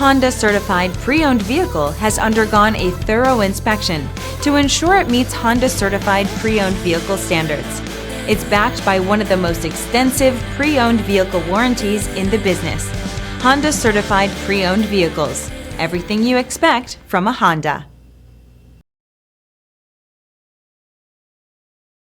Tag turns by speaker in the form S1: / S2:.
S1: Honda certified pre-owned vehicle has undergone a thorough inspection to ensure it meets Honda certified pre-owned vehicle standards. It's backed by one of the most extensive pre-owned vehicle warranties in the business. Honda certified pre-owned vehicles. Everything you expect from a Honda.